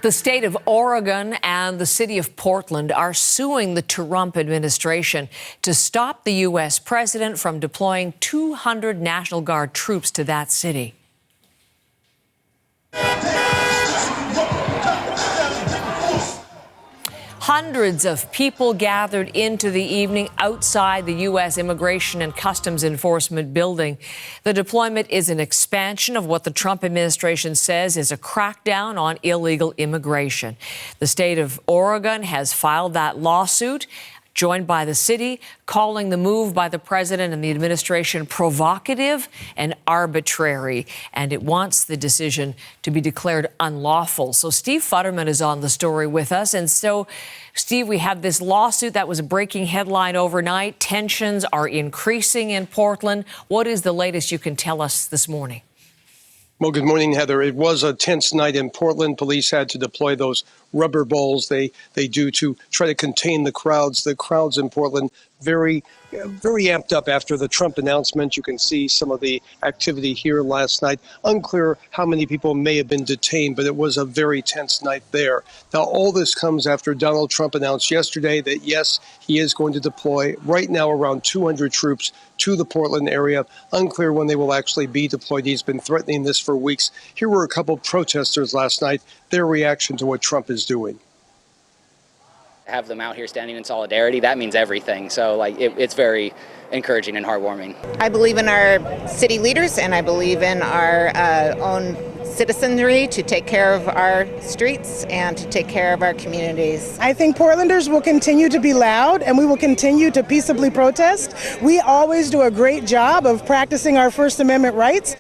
The state of Oregon and the city of Portland are suing the Trump administration to stop the U.S. president from deploying 200 National Guard troops to that city. Hundreds of people gathered into the evening outside the U.S. Immigration and Customs Enforcement building. The deployment is an expansion of what the Trump administration says is a crackdown on illegal immigration. The state of Oregon has filed that lawsuit, joined by the city, calling the move by the president and the administration provocative and arbitrary, and it wants the decision to be declared unlawful. So Steve Futterman is on the story with us. And so, Steve, we have this lawsuit that was a breaking headline overnight. Tensions are increasing in Portland. What is the latest you can tell us this morning? Well, good morning, Heather. It was a tense night in Portland. Police had to deploy those rubber balls they do to try to contain the crowds. The crowds in Portland very amped up after the Trump announcement. You can see some of the activity here last night. Unclear how many people may have been detained, but it was a very tense night there. Now, all this comes after Donald Trump announced yesterday that, yes, he is going to deploy right now around 200 troops to the Portland area. Unclear when they will actually be deployed. He's been threatening this for weeks. Here were a couple protesters last night, their reaction to what Trump is doing. Have them out here standing in solidarity, that means everything. So it's very encouraging and heartwarming. I believe in our city leaders and I believe in our own citizenry to take care of our streets and to take care of our communities. I think Portlanders will continue to be loud and we will continue to peaceably protest. We always do a great job of practicing our First Amendment rights.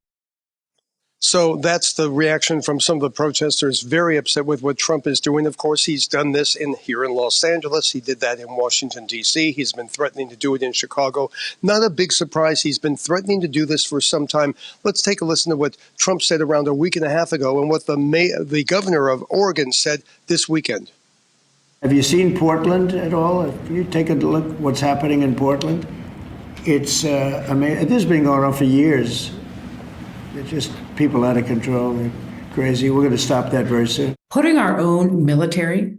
So that's the reaction from some of the protesters, very upset with what Trump is doing. Of course, he's done this here in Los Angeles. He did that in Washington, D.C. He's been threatening to do it in Chicago. Not a big surprise. He's been threatening to do this for some time. Let's take a listen to what Trump said around a week and a half ago and what the governor of Oregon said this weekend. Have you seen Portland at all? If you take a look at what's happening in Portland, it's this has been going on for years. It's just people out of control. They're crazy. We're going to stop that very soon. Putting our own military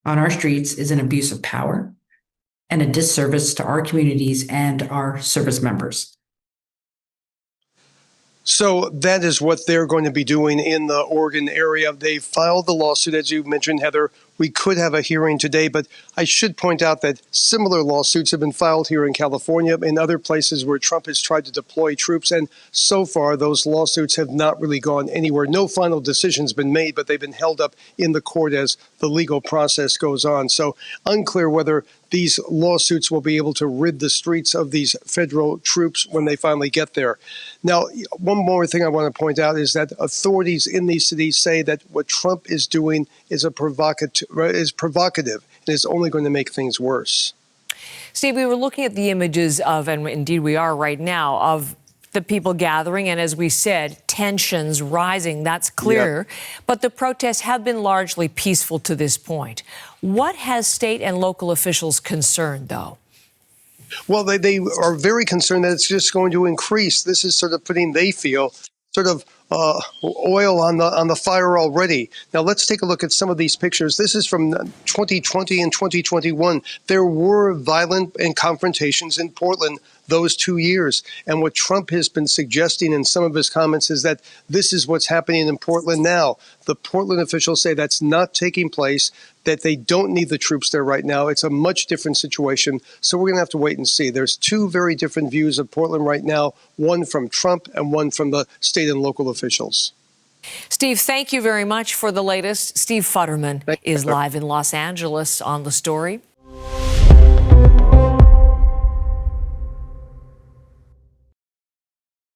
on our streets is an abuse of power and a disservice to our communities and our service members. So that is what they're going to be doing in the Oregon area. They filed the lawsuit, as you mentioned, Heather. We could have a hearing today, but I should point out that similar lawsuits have been filed here in California and other places where Trump has tried to deploy troops. And so far, those lawsuits have not really gone anywhere. No final decision's been made, but they've been held up in the court as the legal process goes on. So unclear whether these lawsuits will be able to rid the streets of these federal troops when they finally get there. Now, one more thing I want to point out is that authorities in these cities say that what Trump is doing is provocative and is only going to make things worse. Steve, we were looking at the images of, and indeed we are right now, of the people gathering, and as we said, tensions rising, that's clear. Yep. But the protests have been largely peaceful to this point. What has state and local officials concerned, though? Well, they are very concerned that it's just going to increase. This is sort of putting, they feel, sort of oil on the fire already. Now, let's take a look at some of these pictures. This is from 2020 and 2021. There were violent and confrontations in Portland those 2 years. And what Trump has been suggesting in some of his comments is that this is what's happening in Portland now. The Portland officials say that's not taking place, that they don't need the troops there right now. It's a much different situation. So we're going to have to wait and see. There's two very different views of Portland right now, one from Trump and one from the state and local officials. Steve, thank you very much for the latest. Steve Futterman is live in Los Angeles on the story.